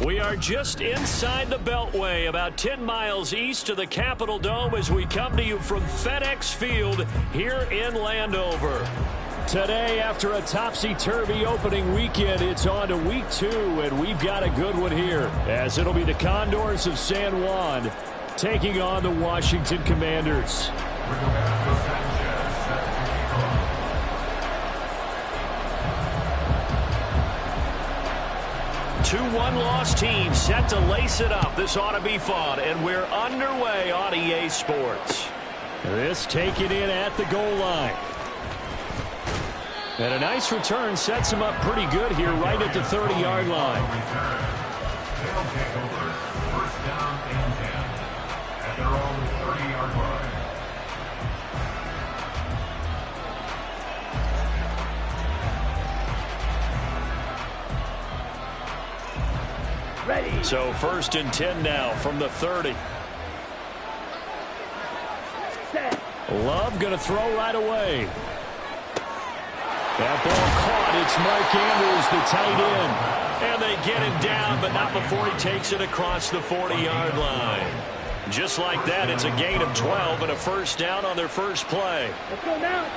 We are just inside the Beltway, about 10 miles east of the Capitol Dome as we come to you from FedEx Field here in Landover. Today, after a topsy-turvy opening weekend, it's on to week 2, and we've got a good one here, as it'll be the Condors of San Juan taking on the Washington Commanders. 2-1 loss team set to lace it up. This ought to be fun, and we're underway on EA Sports. This taken in at the goal line. And a nice return sets him up pretty good here right at the 30-yard line. They'll take over first down and 10 at their own 30-yard line. Ready. So first and 10 now from the 30. Set. Love going to throw right away. That ball caught. It's Mark Andrews, the tight end. And they get him down, but not before he takes it across the 40-yard line. Just like that, it's a gain of 12 and a first down on their first play. Let's go now.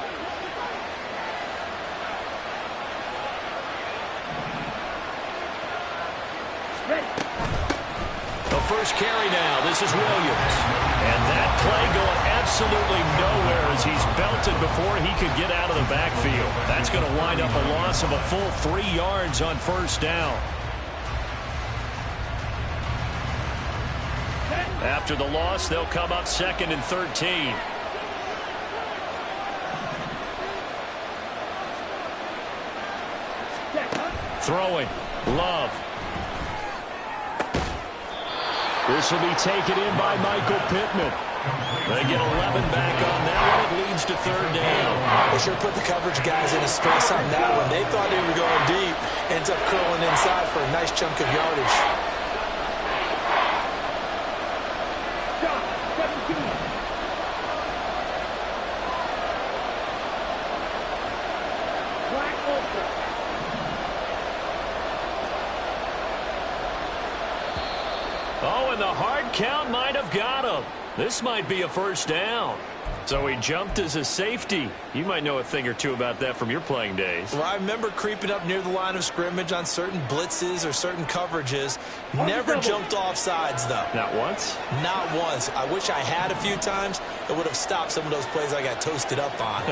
The first carry now. This is Williams. And that play going absolutely nowhere as he's belted before he could get out of the backfield. That's going to wind up a loss of a full 3 yards on first down. After the loss, they'll come up second and 13. Throwing. Love. This will be taken in by Michael Pittman. They get 11 back on that one. It leads to third down. They sure put the coverage guys in a stress on that one. They thought they were going deep. Ends up curling inside for a nice chunk of yardage. Oh, and the hard count might have got him. This might be a first down. So he jumped as a safety. You might know a thing or two about that from your playing days. Well, I remember creeping up near the line of scrimmage on certain blitzes or certain coverages. Never jumped off sides, though. Not once? Not once. I wish I had a few times. It would have stopped some of those plays I got toasted up on.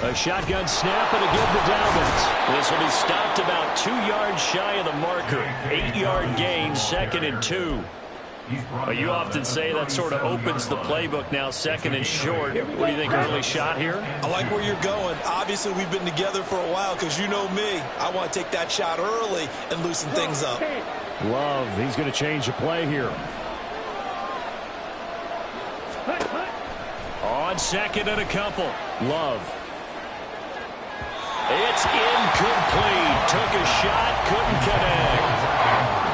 A shotgun snap and a give to Dalvin. This will be stopped about 2 yards shy of the marker. 8-yard gain, second and 2. But you often say that sort of opens the playbook now, second and short. What do you think, early shot here? I like where you're going. Obviously, we've been together for a while because you know me. I want to take that shot early and loosen things up. Love, he's going to change the play here. On second and a couple. Love. It's incomplete. Took a shot, couldn't connect.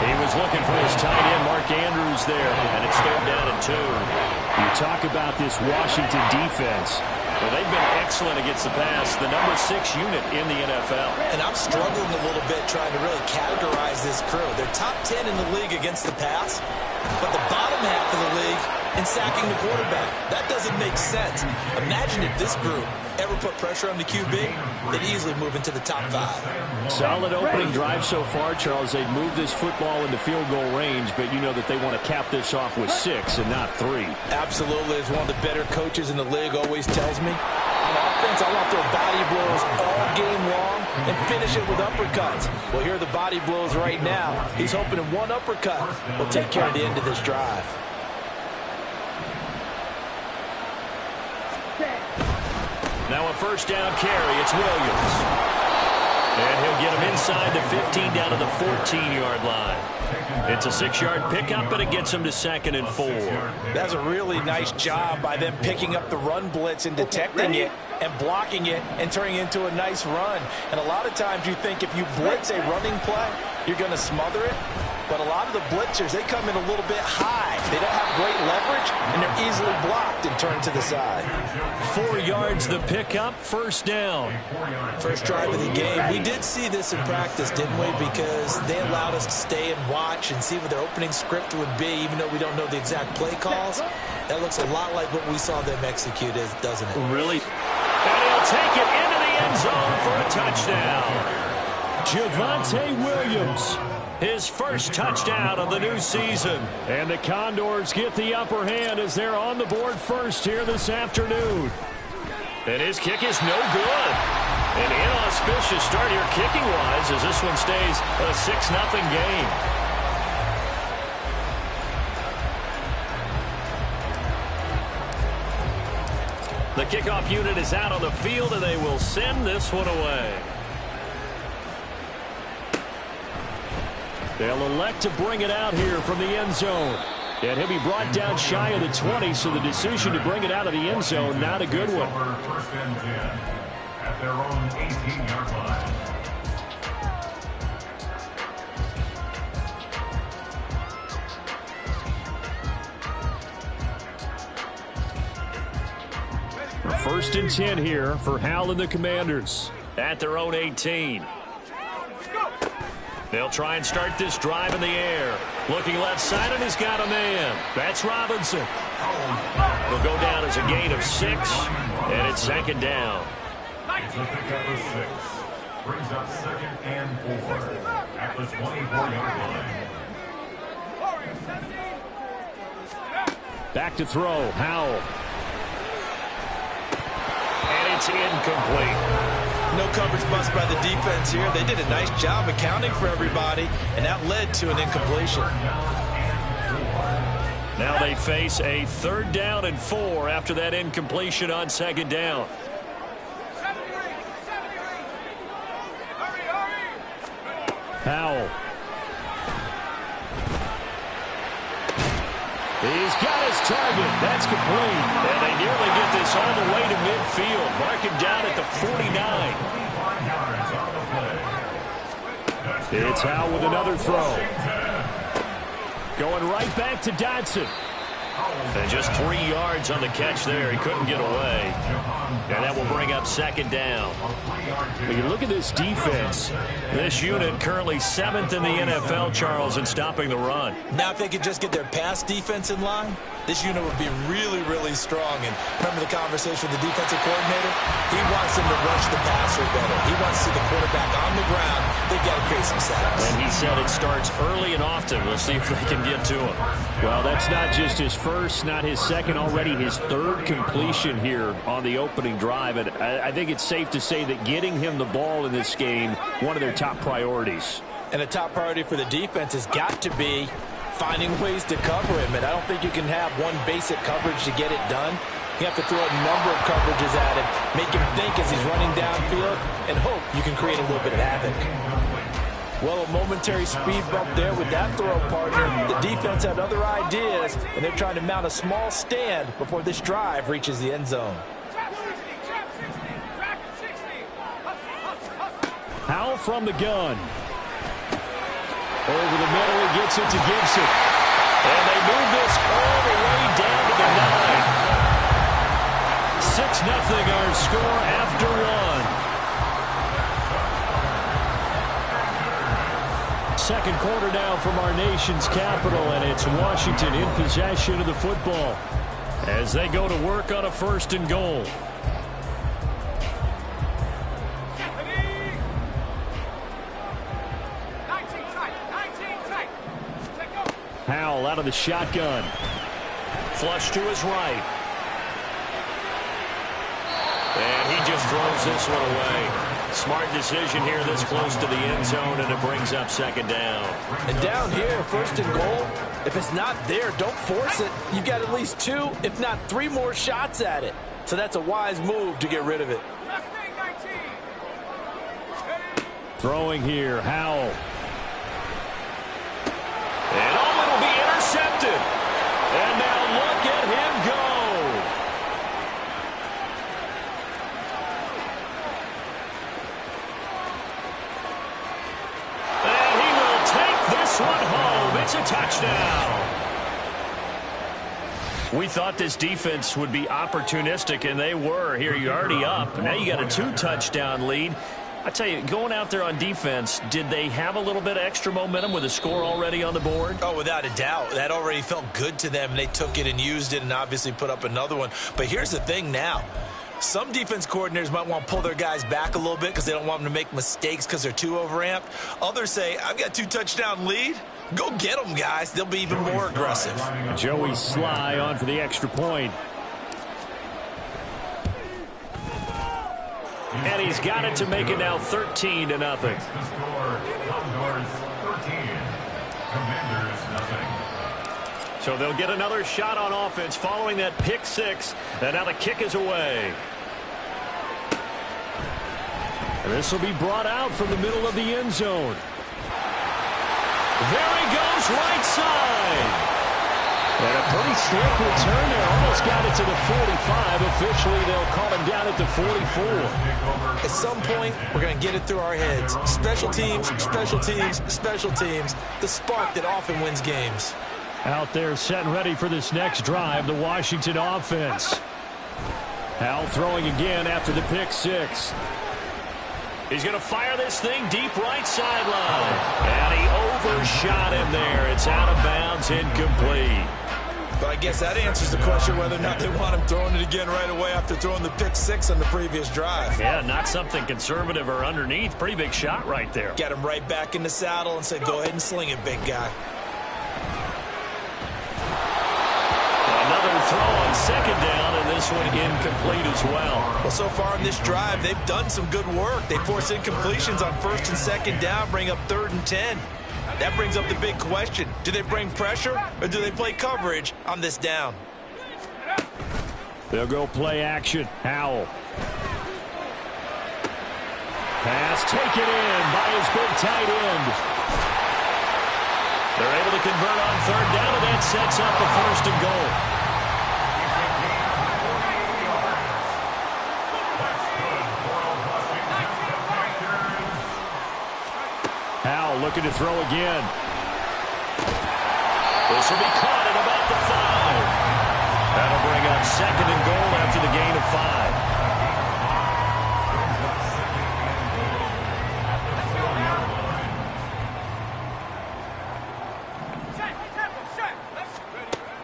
He was looking for his tight end, Mark Andrews, there, and it's third down and 2. You talk about this Washington defense. Well, they've been excellent against the pass, the number 6 unit in the NFL. And I'm struggling a little bit trying to really categorize this crew. They're top 10 in the league against the pass, but the bottom half of the league in sacking the quarterback. That doesn't make sense. Imagine if this group ever put pressure on the QB, they'd easily move into the top 5. Solid opening drive so far, Charles. They've moved this football into field goal range, but you know that they want to cap this off with 6 and not 3. Absolutely. As one of the better coaches in the league always tells me, on offense, I want to throw body blows all game long and finish it with uppercuts. Well, here are the body blows right now. He's hoping that one uppercut will take care of the end of this drive. Now a first down carry. It's Williams. And he'll get him inside the 15 down to the 14-yard line. It's a 6-yard pickup, and it gets him to second and 4. That's a really nice job by them picking up the run blitz and detecting it and blocking it and turning it into a nice run. And a lot of times you think if you blitz a running play, you're going to smother it. But a lot of the blitzers, they come in a little bit high. They don't have great leverage, and they're easily blocked and turned to the side. 4 yards the pickup, first down. First drive of the game. We did see this in practice, didn't we? Because they allowed us to stay and watch and see what their opening script would be, even though we don't know the exact play calls. That looks a lot like what we saw them execute, doesn't it? Really? And he'll take it into the end zone for a touchdown. Javonte Williams, his first touchdown of the new season. And the Condors get the upper hand as they're on the board first here this afternoon. And his kick is no good. An inauspicious start here kicking-wise as this one stays a 6-0 game. The kickoff unit is out on the field, and they will send this one away. They'll elect to bring it out here from the end zone. And he'll be brought down shy of the 20, so the decision to bring it out of the end zone, not a good one. First and 10 at their own 18-yard line. First and 10 here for Howell and the Commanders at their own 18. They'll try and start this drive in the air. Looking left side, and he's got a man. That's Robinson. He'll go down as a gain of 6, and it's second down. It's a pickup of 6. Brings up second and 4 at the 24-yard line. Back to throw, Howell. And it's incomplete. No coverage bust by the defense here. They did a nice job accounting for everybody, and that led to an incompletion. Now they face a 3rd down and 4 after that incompletion on second down. Howell. He's got his target. That's complete. And they nearly get this all the way to midfield. Mark him down at the 49. It's Howell with another throw. Going right back to Dodson. And just 3 yards on the catch there. He couldn't get away. And that will bring up second down. When you look at this defense, this unit currently 7th in the NFL, Charles, in stopping the run. Now if they could just get their pass defense in line, this unit would be really, really strong. And remember the conversation with the defensive coordinator? He wants them to rush the passer better. He wants to see the quarterback on the ground. They've got to create some sacks. And he said it starts early and often. We'll see if they can get to him. Well, that's not just his first, not his second, already his 3rd completion here on the opening drive. And I think it's safe to say that getting him the ball in this game, one of their top priorities. And a top priority for the defense has got to be finding ways to cover him. And I don't think you can have one basic coverage to get it done. You have to throw a number of coverages at him, make him think as he's running downfield, and hope you can create a little bit of havoc. Well, a momentary speed bump there with that throw, partner. The defense had other ideas, and they're trying to mount a small stand before this drive reaches the end zone. Howell from the gun. Over the middle, he gets it to Gibson. And they move this all the way down to the 9. 6-0 our score after 1. Second quarter now from our nation's capital, and it's Washington in possession of the football as they go to work on a 1st and goal. Howell out of the shotgun. Flush to his right. And he just throws this one away. Smart decision here this close to the end zone, and it brings up second down. And down here, 1st and goal, if it's not there, don't force it. You've got at least 2, if not 3 more shots at it. So that's a wise move to get rid of it. Throwing here, Howell. And it'll be intercepted. And now look at him go. And he will take this one home. It's a touchdown. We thought this defense would be opportunistic, and they were. Here, you're already up. Now you got a 2-touchdown lead. I tell you, going out there on defense, did they have a little bit of extra momentum with a score already on the board? Oh, without a doubt. That already felt good to them, and they took it and used it and obviously put up another one. But here's the thing now. Some defense coordinators might want to pull their guys back a little bit because they don't want them to make mistakes because they're too overamped. Others say, I've got a 2-touchdown lead. Go get them, guys. They'll be even more aggressive. Joey Sly on for the extra point. And he's got it to make it now 13-0. The score, Commodores 13, Commanders nothing. So they'll get another shot on offense following that pick six. And now the kick is away. And this will be brought out from the middle of the end zone. There he goes, right side. And a pretty slick return there. Almost got it to the 45. Officially, they'll call him down at the 44. At some point, we're going to get it through our heads. Special teams, special teams, special teams. The spark that often wins games. Out there set and ready for this next drive, the Washington offense. Hal throwing again after the pick six. He's going to fire this thing deep right sideline. And he overshot him there. It's out of bounds, incomplete. But I guess that answers the question whether or not they want him throwing it again right away after throwing the pick six on the previous drive. Yeah, not something conservative or underneath. Pretty big shot right there. Got him right back in the saddle and said, go ahead and sling it, big guy. Another throw on second down, and this one incomplete as well. Well, so far in this drive, they've done some good work. They force incompletions on first and second down, bring up 3rd and 10. That brings up the big question. Do they bring pressure, or do they play coverage on this down? They'll go play action. Howell. Pass taken in by his big tight end. They're able to convert on 3rd down, and that sets up a 1st and goal. Howell looking to throw again. This will be caught at about the 5. That'll bring up 2nd and goal after the gain of 5.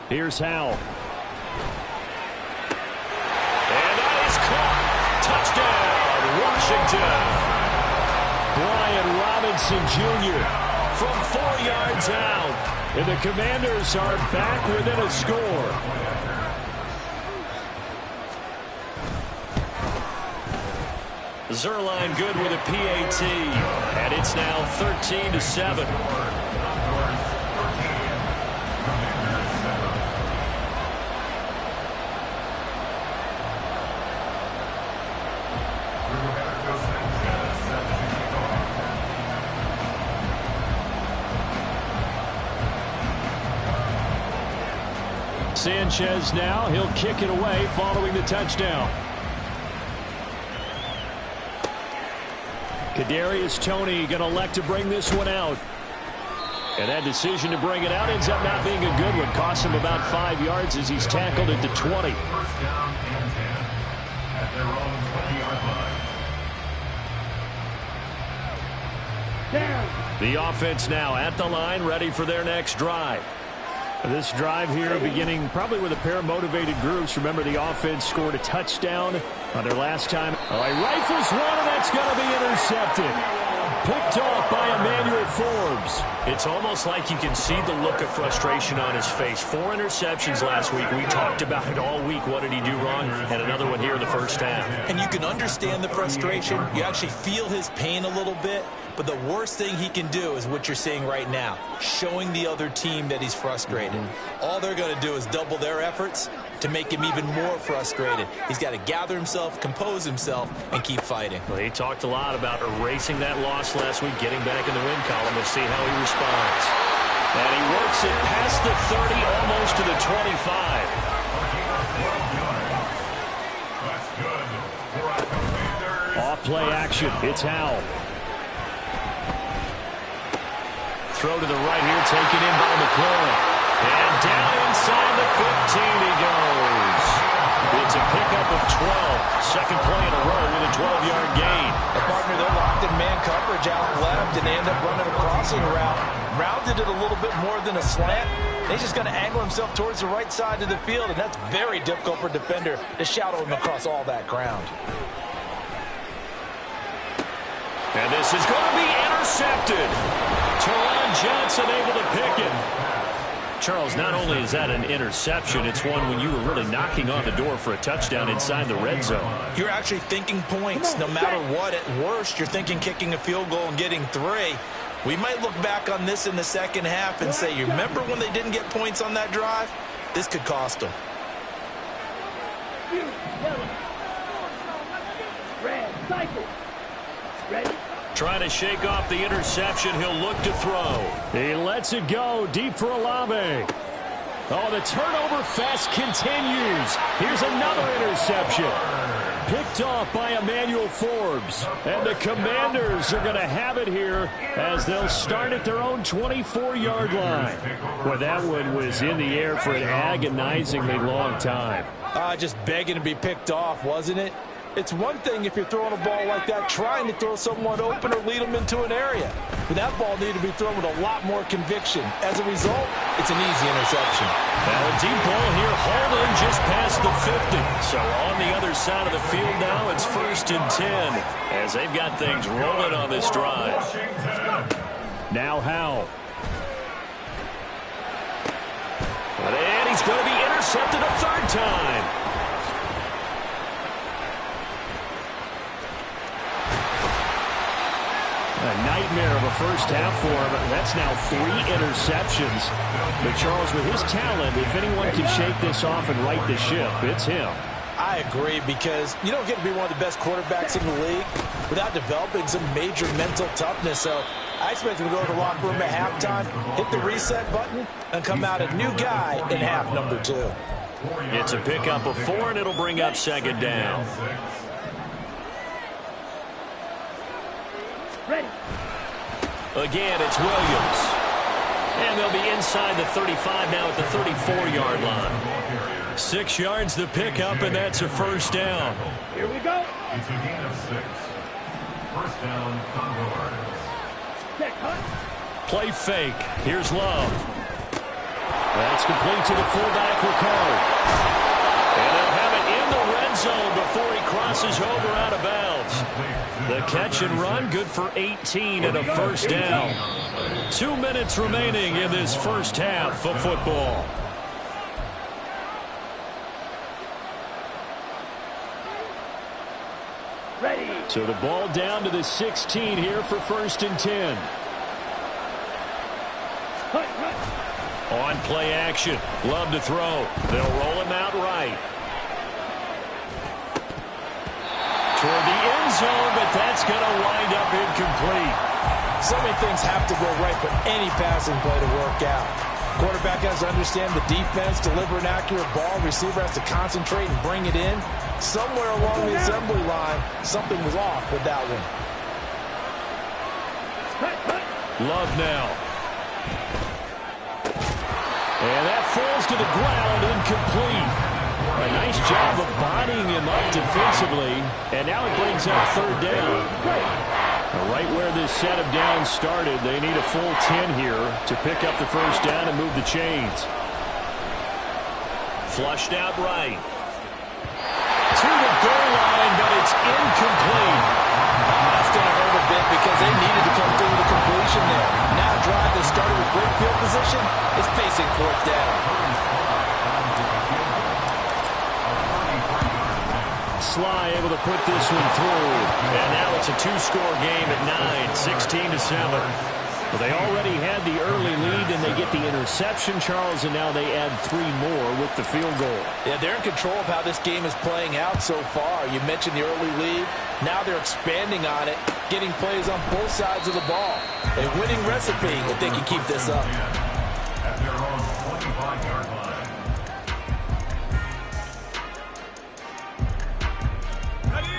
Here's Howell. And that is caught. Touchdown, Washington. Brian Robinson Jr. from 4 yards out. And the Commanders are back within a score. Zerline good with a PAT. And it's now 13-7. Sanchez now, he'll kick it away following the touchdown. Kadarius Toney going to elect to bring this one out. And that decision to bring it out ends up not being a good one. Costs him about 5 yards as he's tackled at the 20. 1st down and 10 at their own 20-yard line. The offense now at the line, ready for their next drive. This drive here beginning probably with a pair of motivated groups. Remember, the offense scored a touchdown on their last time. All right, rifles one, and that's going to be intercepted. Picked off by Emmanuel Forbes. It's almost like you can see the look of frustration on his face. 4 interceptions last week. We talked about it all week. What did he do wrong? And another one here in the first half. And you can understand the frustration. You actually feel his pain a little bit. But the worst thing he can do is what you're seeing right now, showing the other team that he's frustrated. All they're going to do is double their efforts to make him even more frustrated. He's got to gather himself, compose himself, and keep fighting. Well, he talked a lot about erasing that loss last week, getting back in the win column. We'll see how he responds. And he works it past the 30, almost to the 25. Off play action. It's Howell. Throw to the right here, taken in by McLaurin. And down inside the 15 he goes. It's a pickup of 12. Second play in a row with a 12-yard gain. The partner, they're locked in man coverage out left, and they end up running a crossing route. Rounded it a little bit more than a slant. He's just going to angle himself towards the right side of the field, and that's very difficult for a defender to shadow him across all that ground. And this is going to be intercepted. Teron Johnson able to pick it. Charles, not only is that an interception, it's one when you were really knocking on the door for a touchdown inside the red zone. You're actually thinking points. No matter what, at worst, you're thinking kicking a field goal and getting 3. We might look back on this in the second half and say, you remember when they didn't get points on that drive? This could cost them. Red, cycle. Ready? Trying to shake off the interception. He'll look to throw. He lets it go deep for Olave. Oh, the turnover fest continues. Here's another interception. Picked off by Emmanuel Forbes. And the Commanders are going to have it here as they'll start at their own 24-yard line. Well, that one was in the air for an agonizingly long time. Just begging to be picked off, wasn't it? It's one thing if you're throwing a ball like that, trying to throw someone open or lead them into an area. But that ball needed to be thrown with a lot more conviction. As a result, it's an easy interception. Now a deep ball here, hauled in just past the 50. So on the other side of the field now, it's 1st and 10 as they've got things rolling on this drive. Now Howell. And he's going to be intercepted a 3rd time. A nightmare of a first half for him. That's now 3 interceptions. But Charles, with his talent, if anyone can shake this off and right the ship, it's him. I agree, because you don't get to be one of the best quarterbacks in the league without developing some major mental toughness. So I expect him to go to the locker room at halftime, hit the reset button, and come out a new guy in half number 2. It's a pickup of 4, and it'll bring up 2nd down. Ready. Again, it's Williams. And they'll be inside the 35 now at the 34-yard line. 6 yards the pickup, and that's a 1st down. Here we go. It's a gain of 6. 1st down, Condors. Check, hunt. Play fake. Here's Love. That's complete to the fullback, Ricard. And they'll have it in the red zone before he crosses over out of bounds. The catch and run, good for 18 and a 1st down. 2 minutes remaining in this first half of football. Ready. So the ball down to the 16 here for 1st and 10. Hunt, hunt. On play action. Love to throw. They'll roll him out right. Toward the end zone, but that's going to wind up incomplete. So many things have to go right for any passing play to work out. Quarterback has to understand the defense, deliver an accurate ball. Receiver has to concentrate and bring it in. Somewhere along the assembly line, something was off with that one. Love now. And that falls to the ground, incomplete. A nice job of bodying him up defensively, and now it brings up 3rd down. Right where this set of downs started, they need a full 10 here to pick up the 1st down and move the chains. Flushed out right. To the goal line, but it's incomplete. That's going to hurt a bit because they needed to come through with a completion there. Now a drive that started with great field position is facing 4th down. Sly able to put this one through. And now it's a 2-score game at 9, 16-7. Well, they already had the early lead, and they get the interception, Charles, and now they add 3 more with the field goal. Yeah, they're in control of how this game is playing out so far. You mentioned the early lead. Now they're expanding on it, getting plays on both sides of the ball. A winning recipe if they can keep this up. At their own 25-yard line.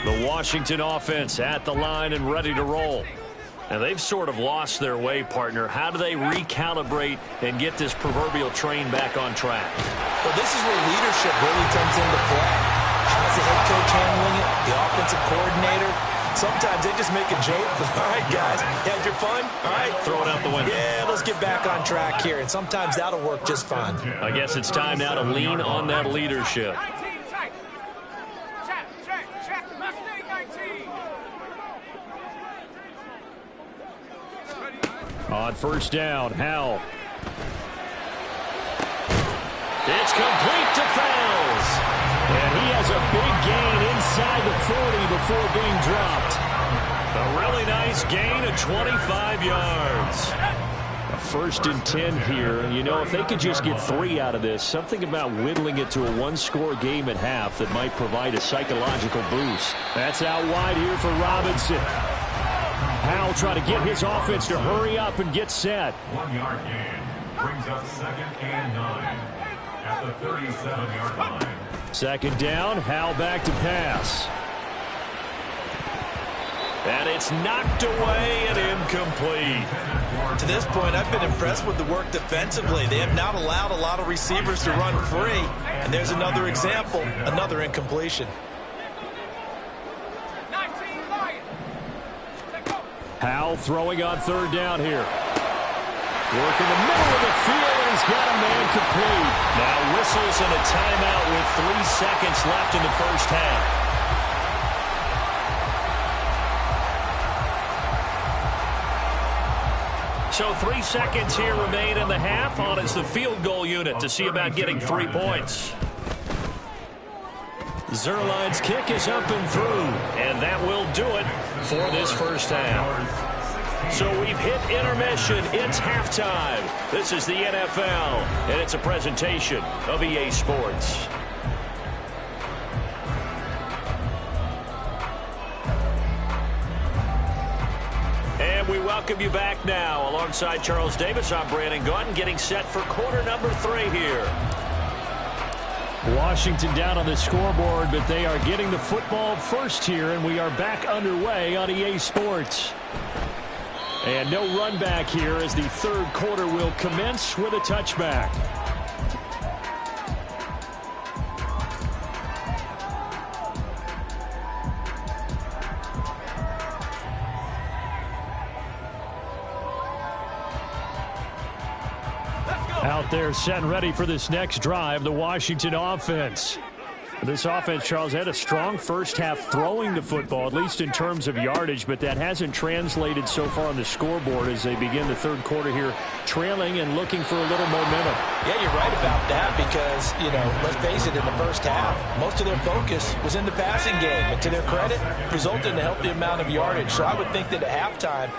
The Washington offense at the line and ready to roll. And they've sort of lost their way, partner. How do they recalibrate and get this proverbial train back on track? Well, this is where leadership really comes into play. How's the head coach handling it? The offensive coordinator? Sometimes they just make a joke. All right, guys, you had your fun? All right. Throw it out the window. Yeah, let's get back on track here. And sometimes that'll work just fine. I guess it's time now to lean on that leadership. On first down, Howell. It's complete to Fells. And he has a big gain inside the 40 before being dropped. A really nice gain of 25 yards. A 1st and 10 here. You know, if they could just get 3 out of this, something about whittling it to a one-score game at half that might provide a psychological boost. That's out wide here for Robinson. Howell trying to get his offense to hurry up and get set. 1 yard gain brings up 2nd and 9 at the 37-yard line. 2nd down, Howell back to pass. And it's knocked away and incomplete. To this point, I've been impressed with the work defensively. They have not allowed a lot of receivers to run free. And there's another example, another incompletion. Howell throwing on 3rd down here. Work in the middle of the field, and he's got a man complete. Now whistles and a timeout with 3 seconds left in the first half. So 3 seconds here remain in the half. On is the field goal unit to see about getting 3 points. Zerline's kick is up and through, and that will do it for this first half. So we've hit intermission. It's halftime. This is the NFL, and it's a presentation of EA Sports. And we welcome you back now. Alongside Charles Davis, I'm Brandon Gaudin, getting set for quarter number 3 here. Washington down on the scoreboard, but they are getting the football first here, and we are back underway on EA Sports. And no run back here as the 3rd quarter will commence with a touchback. Out there set and ready for this next drive, the Washington offense. This offense, Charles, had a strong first half throwing the football, at least in terms of yardage, but that hasn't translated so far on the scoreboard as they begin the 3rd quarter here, trailing and looking for a little momentum. Yeah, you're right about that because, you know, let's face it, in the first half, most of their focus was in the passing game. And to their credit, resulted in a healthy amount of yardage. So I would think that at halftime,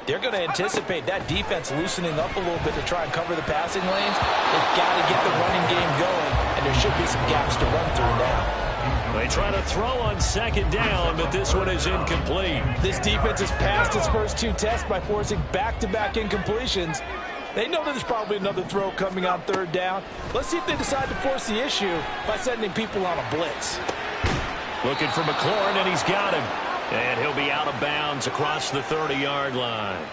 they're going to anticipate that defense loosening up a little bit to try and cover the passing lanes. They've got to get the running game going, and there should be some gaps to run through now. They try to throw on 2nd down, but this one is incomplete. This defense has passed its first 2 tests by forcing back-to-back incompletions. They know that there's probably another throw coming on 3rd down. Let's see if they decide to force the issue by sending people on a blitz. Looking for McLaurin, and he's got him. And he'll be out of bounds across the 30-yard line.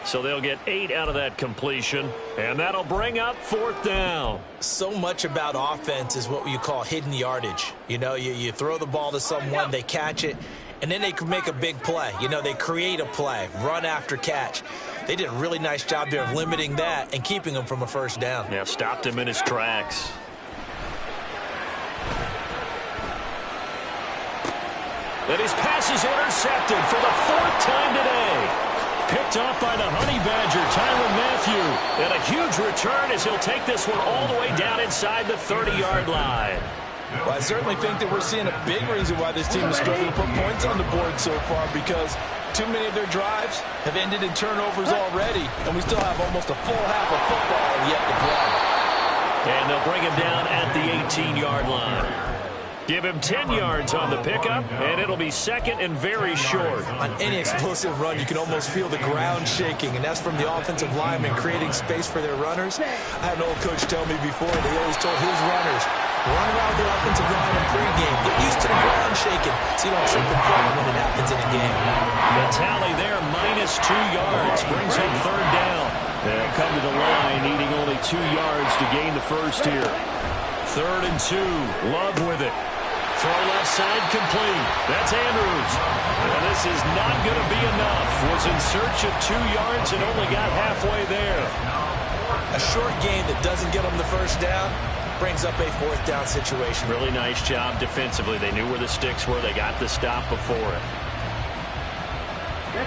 So they'll get 8 out of that completion, and that'll bring up 4th down. So much about offense is what you call hidden yardage. You know, you throw the ball to someone, they catch it, and then they can make a big play. You know, they create a play, run after catch. They did a really nice job there of limiting that and keeping him from a 1st down. Yeah, stopped him in his tracks. And his pass is intercepted for the 4th time today. Picked off by the Honey Badger, Tyrann Mathieu. And a huge return as he'll take this one all the way down inside the 30-yard line. Well, I certainly think that we're seeing a big reason why this team is struggling to put points on the board so far, because too many of their drives have ended in turnovers already, and we still have almost a full half of football yet to play. And they'll bring him down at the 18-yard line. Give him 10 yards on the pickup, and it'll be 2nd and very short. On any explosive run, you can almost feel the ground shaking, and that's from the offensive linemen creating space for their runners. I had an old coach tell me before that he always told his runners, Run around the offensive line in pregame. Get used to the ground shaking so you don't trip and fall when it happens in a game. The tally there, -2 yards, brings up third down. They'll come to the line, needing only 2 yards to gain the first here. 3rd and 2, Love with it. Throw left side complete. That's Andrews. And this is not going to be enough. Was in search of 2 yards and only got halfway there. A short game that doesn't get them the first down brings up a 4th down situation. Really nice job defensively. They knew where the sticks were. They got the stop before it.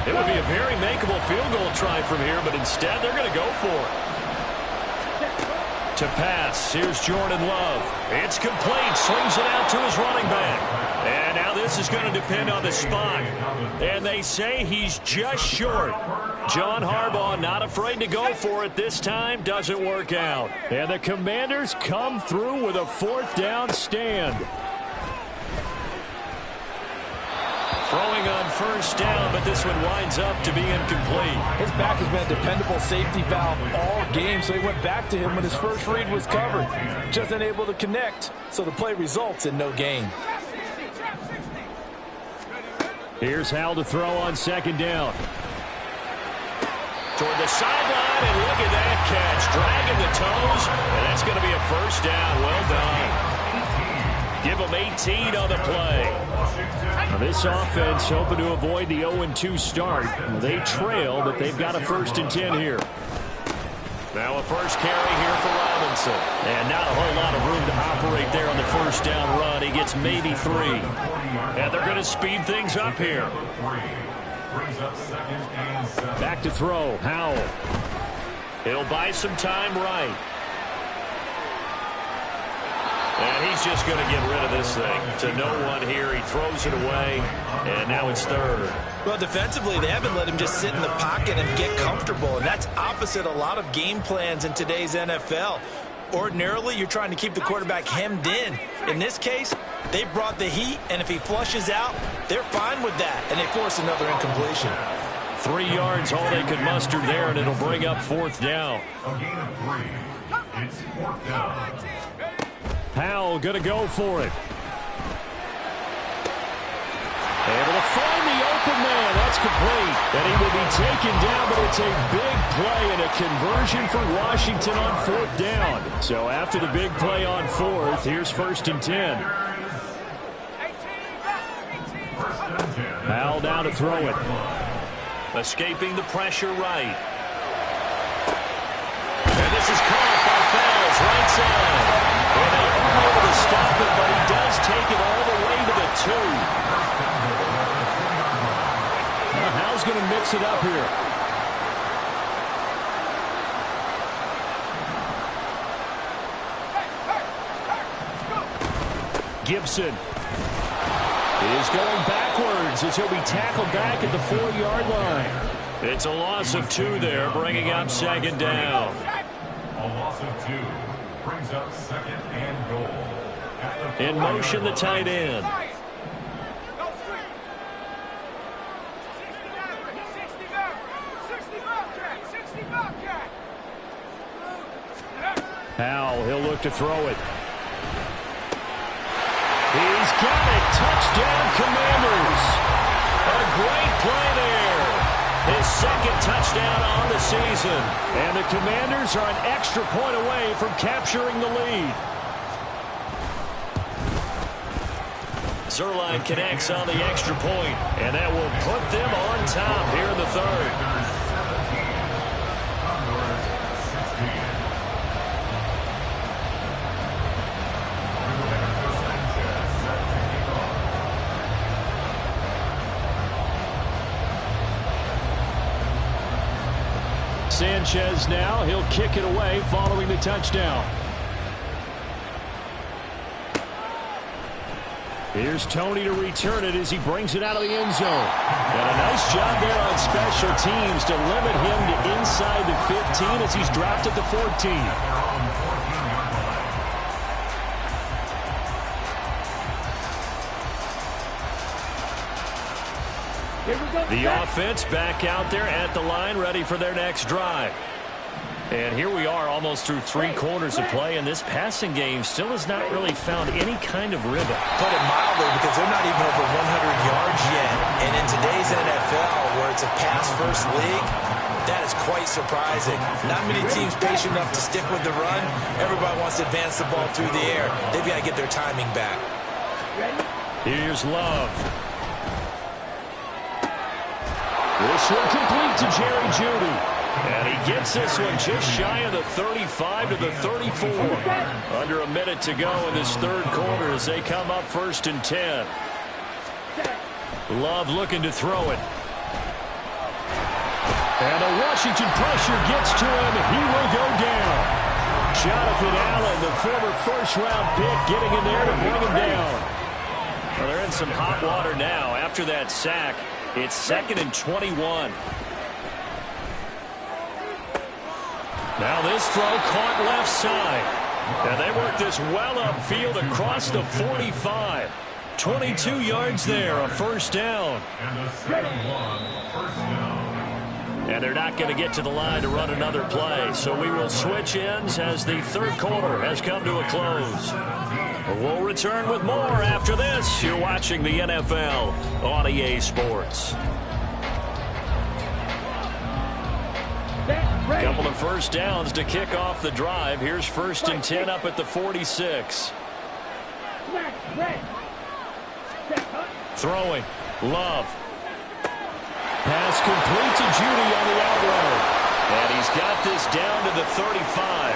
It would be a very makeable field goal try from here, but instead they're going to go for it. To pass, here's Jordan Love. It's complete, swings it out to his running back. And now this is going to depend on the spot. And they say he's just short. John Harbaugh not afraid to go for it this time. Doesn't work out. And the Commanders come through with a 4th down stand. Throwing on first down, but this one winds up to be incomplete. His back has been a dependable safety valve all game, so he went back to him when his first read was covered. Just unable to connect, so the play results in no gain. Here's Hal to throw on 2nd down. Toward the sideline, and look at that catch. Dragging the toes, and that's going to be a first down. Well done. Give them 18 on the play. Now this offense hoping to avoid the 0-2 start. They trail, but they've got a 1st and 10 here. Now a first carry here for Robinson. And not a whole lot of room to operate there on the first down run. He gets maybe 3. And they're going to speed things up here. Back to throw, Howell. He'll buy some time right. And he's just going to get rid of this thing. To no one here. He throws it away. And now it's 3rd. Well, defensively, they haven't let him just sit in the pocket and get comfortable. And that's opposite a lot of game plans in today's NFL. Ordinarily, you're trying to keep the quarterback hemmed in. In this case, they brought the heat. And if he flushes out, they're fine with that. And they force another incompletion. 3 yards, all they could muster there. And it'll bring up 4th down. A gain of 3. It's 4th down. Howell going to go for it. Able to find the open man. That's complete. And he will be taken down, but it's a big play and a conversion for Washington on 4th down. So after the big play on 4th, here's 1st and 10. Howell down to throw it. Escaping the pressure right. And this is caught by Fells, right side. And they aren't able to stop it, but he does take it all the way to the 2. Now Hal's going to mix it up here. Gibson is going backwards as he'll be tackled back at the 4-yard line. It's a loss of 2 there, bringing up 2nd down. A loss of 2 brings up 2nd and goal. In motion, the tight end. Howell, he'll look to throw it. He's got it. Touchdown, Commanders. A great play there. His 2nd touchdown on the season. And the Commanders are an extra point away from capturing the lead. Zerline connects on the extra point, and that will put them on top here in the 3rd. Sanchez now, he'll kick it away following the touchdown. Here's Tony to return it as he brings it out of the end zone. And a nice job there on special teams to limit him to inside the 15 as he's dropped at the 14. The offense back out there at the line, ready for their next drive. And here we are almost through 3 quarters of play, and this passing game still has not really found any kind of rhythm. Put it mildly, because they're not even over 100 yards yet. And in today's NFL, where it's a pass-first league, that is quite surprising. Not many teams patient enough to stick with the run. Everybody wants to advance the ball through the air. They've got to get their timing back. Here's Love. This one complete to Jerry Jeudy. And he gets this one just shy of the 35 to the 34. Under a minute to go in this third quarter as they come up 1st and 10. Love looking to throw it. And the Washington pressure gets to him. He will go down. Jonathan Allen, the former first-round pick, getting in there to bring him down. Well, they're in some hot water now. After that sack, it's 2nd and 21. Now this throw caught left side. And they work this well upfield across the 45. 22 yards there, a first down. And the second one, first down. And they're not going to get to the line to run another play. So we will switch ends as the third quarter has come to a close. We'll return with more after this. You're watching the NFL on EA Sports. A couple of first downs to kick off the drive. Here's 1st and 10 up at the 46. Throwing. Love. Pass complete to Jeudy on the out route. And he's got this down to the 35.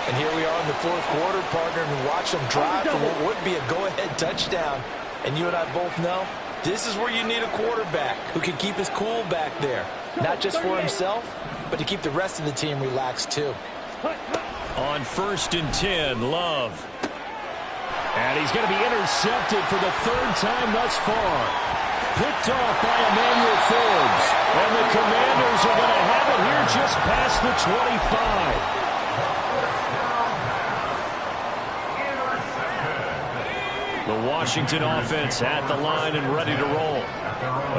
And here we are in the fourth quarter, partner, and watch them drive for what would be a go-ahead touchdown. And you and I both know this is where you need a quarterback who can keep his cool back there. Not just for himself, but to keep the rest of the team relaxed too. On 1st and 10, Love. And he's going to be intercepted for the 3rd time thus far. Picked off by Emmanuel Forbes. And the Commanders are going to have it here just past the 25. The Washington offense at the line and ready to roll.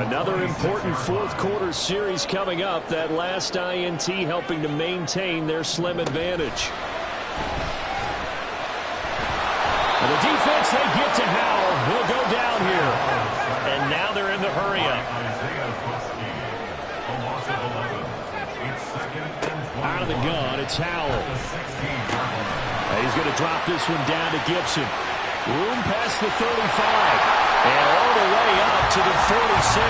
Another important fourth quarter series coming up. That last INT helping to maintain their slim advantage. And the defense, they get to Howell. He'll go down here. And now they're in the hurry-up. Out of the gun, it's Howell. He's going to drop this one down to Gibson. Room past the 35. And all the way up to the 46.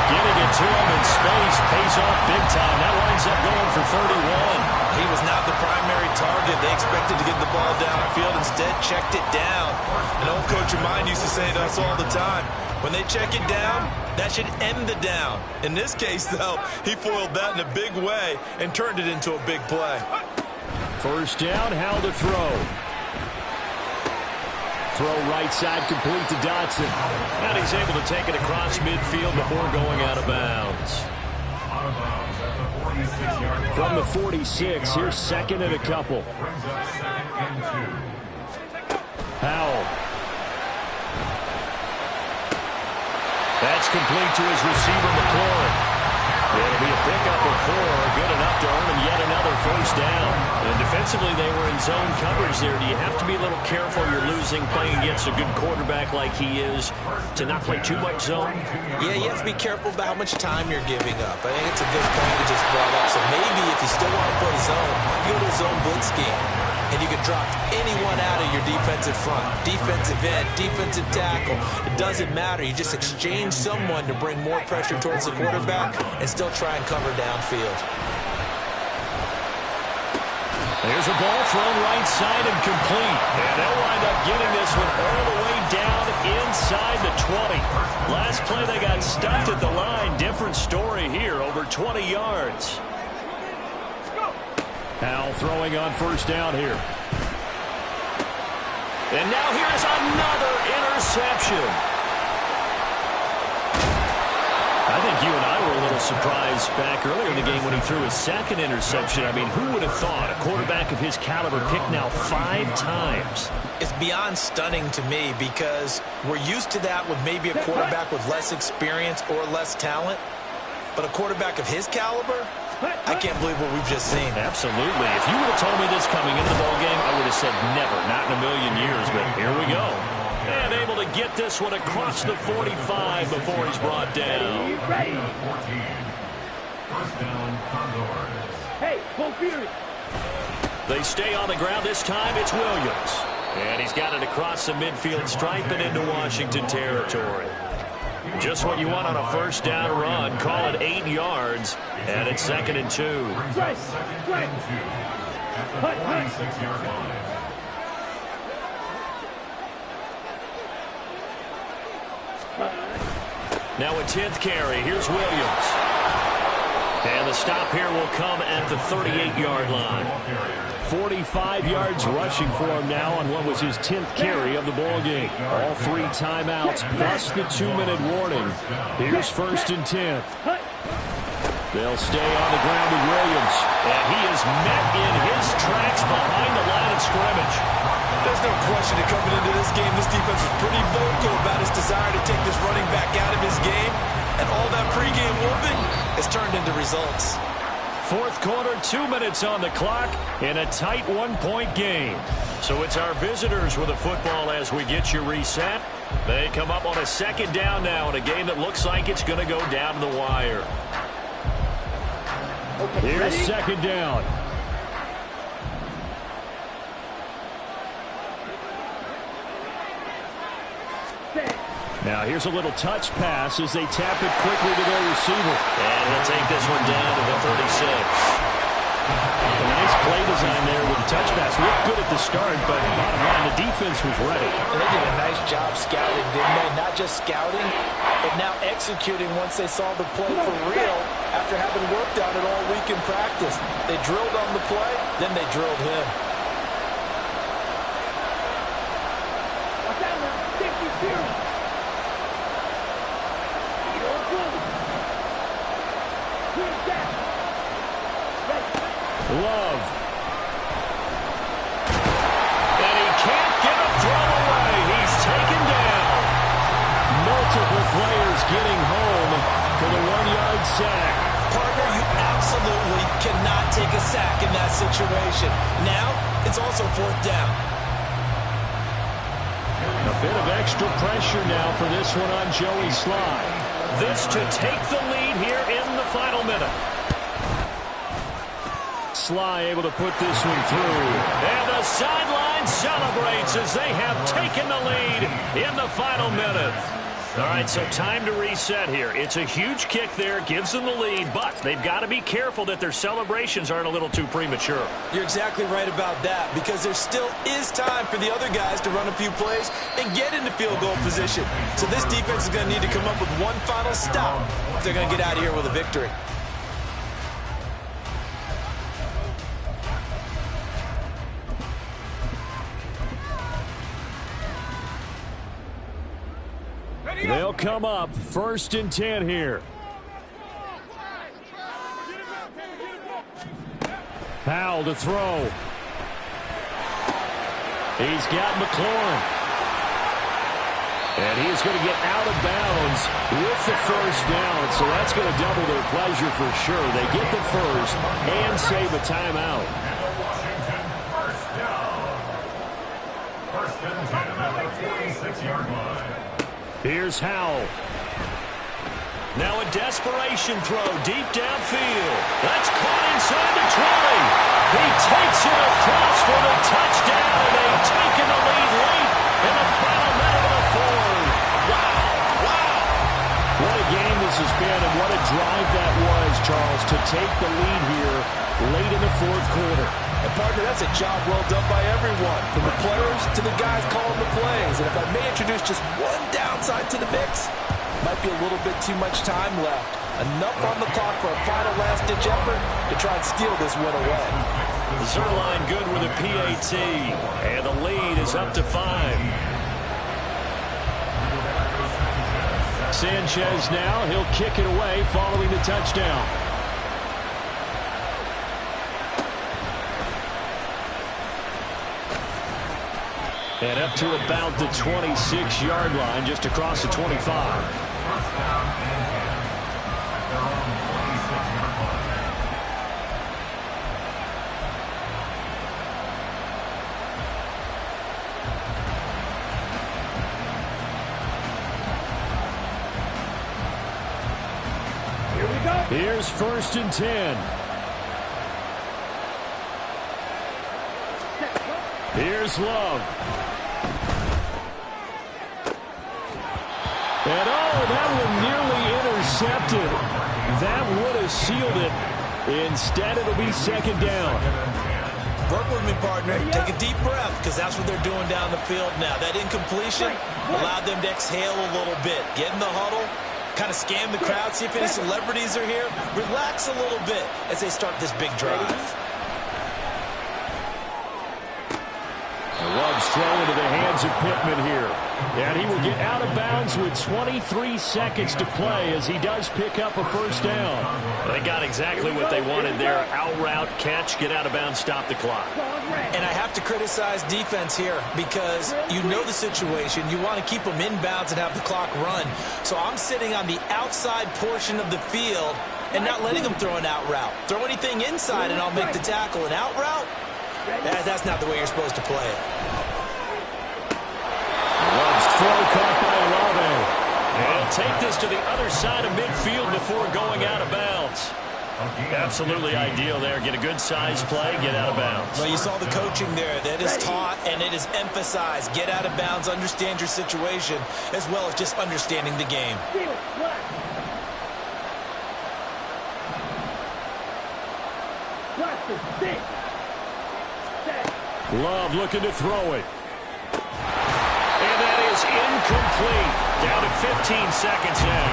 Getting it to him in space pays off big time. That winds up going for 31. He was not the primary target. They expected to get the ball downfield. Instead, checked it down. An old coach of mine used to say to us all the time, when they check it down, that should end the down. In this case, though, he foiled that in a big way and turned it into a big play. First down, Howell to throw. Throw right side complete to Dotson. And he's able to take it across midfield before going out of bounds. From the 46, here's 2nd and a couple. Howell. That's complete to his receiver, McLaurin. It'll be a pickup of 4, good enough to earn him yet another first down. And defensively, they were in zone coverage there. Do you have to be a little careful you're losing playing against a good quarterback like he is to not play too much zone? Yeah, you have to be careful about how much time you're giving up. I think it's a good point you just brought up. So maybe if you still want to play zone, you go to a zone blitz scheme. And you can drop anyone out of your defensive front. Defensive end, defensive tackle. It doesn't matter. You just exchange someone to bring more pressure towards the quarterback and still try and cover downfield. There's a ball thrown right side and complete. And they'll wind up getting this one all the way down inside the 20. Last play they got stuffed at the line. Different story here, over 20 yards. Howell throwing on first down here. And now here's another interception. I think you and I were a little surprised back earlier in the game when he threw his 2nd interception. I mean, who would have thought a quarterback of his caliber picked now 5 times? It's beyond stunning to me because we're used to that with maybe a quarterback with less experience or less talent. But a quarterback of his caliber, I can't believe what we've just seen. Absolutely. If you would have told me this coming into the ballgame, I would have said never, not in a million years, but here we go. And able to get this one across the 45 before he's brought down. Ready. 14. First down, Condors. Hey, full fury. They stay on the ground. This time it's Williams. And he's got it across the midfield stripe and into Washington territory. Just what you want on a first down run. Call it 8 yards. And it's 2nd and 2. Right. Second and 2 at the 46-yard line. Now a 10th carry. Here's Williams. And the stop here will come at the 38-yard line. 45 yards rushing for him now on what was his 10th carry of the ballgame. All 3 timeouts plus the 2-minute warning. Here's 1st and 10. They'll stay on the ground with Williams. And he is met in his tracks behind the line of scrimmage. There's no question that coming into this game, this defense is pretty vocal about its desire to take this running back out of his game. And all that pregame whooping has turned into results. 4th quarter, 2 minutes on the clock in a tight 1-point game. So it's our visitors with the football as we get you reset. They come up on a 2nd down now in a game that looks like it's going to go down to the wire. Okay, Here's ready? 2nd down. Set. Now here's a little touch pass as they tap it quickly to their receiver. And he'll take this one down to the 36. A nice play design there with the touch pass. Looked good at the start, but bottom line, the defense was ready. And they did a nice job scouting, didn't they? Not just scouting, but now executing once they saw the play for real after having worked on it all week in practice. They drilled on the play, then they drilled him. Watch out now. 50 fury. You're good. Here's that. Ready. Love. And he can't get a throw away. He's taken down. Multiple players getting home for the 1-yard sack. Partner, you absolutely cannot take a sack in that situation. Now, it's also 4th down. A bit of extra pressure now for this one on Joey Sly. This to take the lead here in the final minute. Sly able to put this one through. And the sideline celebrates as they have taken the lead in the final minute. All right, so time to reset here. It's a huge kick there, gives them the lead, but they've got to be careful that their celebrations aren't a little too premature. You're exactly right about that, because there still is time for the other guys to run a few plays and get into field goal position. So this defense is going to need to come up with one final stop if they're going to get out of here with a victory. They'll come up 1st and 10 here. Powell to throw. He's got McLaurin. And he is going to get out of bounds with the 1st down. So that's going to double their pleasure for sure. They get the 1st and save a timeout. Washington, first down. 1st and 10 at the 46-yard line. Here's Howell. Now a desperation throw deep downfield. That's caught inside the 20. He takes it across for the touchdown, and they've taken the lead late in the final minute of the 4th. Wow, wow. What a game this has been, and what a drive that was, Charles, to take the lead here late in the 4th quarter. And partner, that's a job well done by everyone, from the players to the guys calling the plays. And if I may introduce just one downside to the mix, might be a little bit too much time left. Enough on the clock for a final last-ditch effort to try and steal this one away. Zerline good with a PAT, and the lead is up to 5. Sanchez now, he'll kick it away following the touchdown. And up to about the 26-yard line, just across the 25. First down and 10 at their own 26-yard line. Here's 1st and 10. Here's Love. And that one nearly intercepted. That would have sealed it. Instead, it'll be 2nd down. Work with me, partner. Take a deep breath, because that's what they're doing down the field now. That incompletion allowed them to exhale a little bit. Get in the huddle, kind of scan the crowd, see if any celebrities are here. Relax a little bit as they start this big drive. Love's throw into the hands of Pittman here. And he will get out of bounds with 23 seconds to play as he does pick up a 1st down. They got exactly what they wanted there. Out route, catch, get out of bounds, stop the clock. And I have to criticize defense here because you know the situation. You want to keep them inbounds and have the clock run. So I'm sitting on the outside portion of the field and not letting them throw an out route. Throw anything inside and I'll make the tackle. An out route? That's not the way you're supposed to play it. Love's throw caught by Olave. And he'll take this to the other side of midfield before going out of bounds. Absolutely ideal there. Get a good size play, get out of bounds. Well, you saw the coaching there. That is taught and it is emphasized. Get out of bounds, understand your situation, as well as just understanding the game. Love looking to throw it. And that is incomplete. Down to 15 seconds now.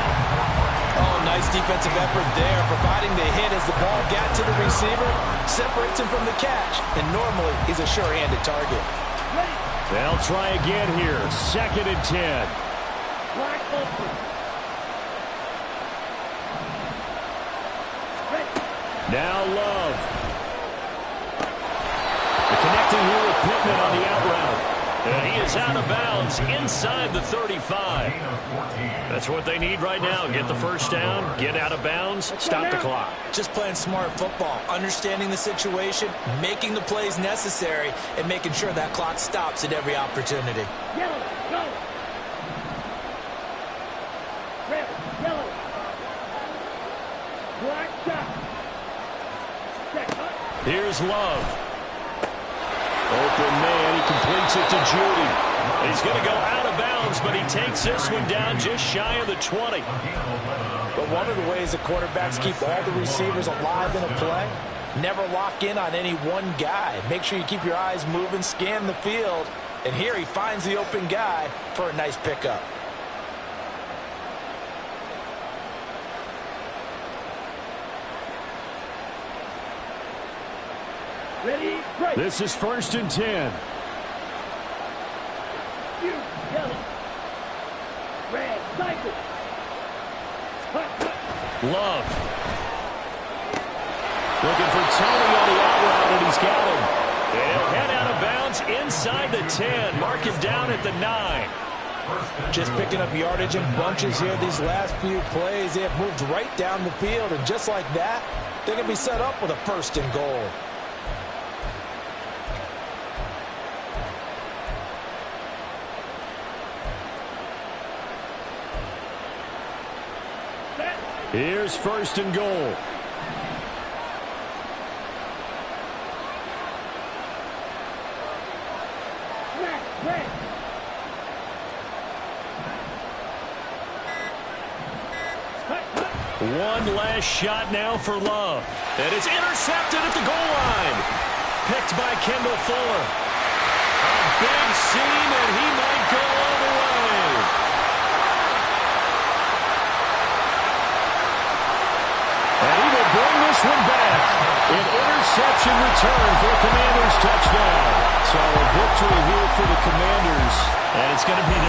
Oh, nice defensive effort there, providing the hit as the ball got to the receiver, separates him from the catch, and normally he's a sure-handed target. They'll try again here. 2nd and 10. Now Love. Connecting here with Pittman on the out route. And he is out of bounds inside the 35. That's what they need right now. Get the 1st down, get out of bounds, stop the clock. Just playing smart football, understanding the situation, making the plays necessary, and making sure that clock stops at every opportunity. Yellow, go. Red, yellow. Black shot. Here's Love. Open man, he completes it to Judy. He's going to go out of bounds, but he takes this one down just shy of the 20. But one of the ways the quarterbacks keep all the receivers alive in a play, never lock in on any one guy. Make sure you keep your eyes moving, scan the field, and here he finds the open guy for a nice pickup. Ready, break. This is 1st and 10. Yellow. Red, cycle. Love. Looking for Tony on the out route, and he's got him. And he'll head out of bounds inside the 10. Mark him down at the 9. Just picking up yardage in bunches here these last few plays. They have moved right down the field, and just like that, they're going to be set up with a 1st and goal. Here's 1st and goal. One last shot now for Love. And it's intercepted at the goal line. Picked by Kendall Fuller. A big seam, and he might go all the way. And he will bring this one back. An interception return for the Commanders' touchdown. So a victory here for the Commanders. And it's going to be their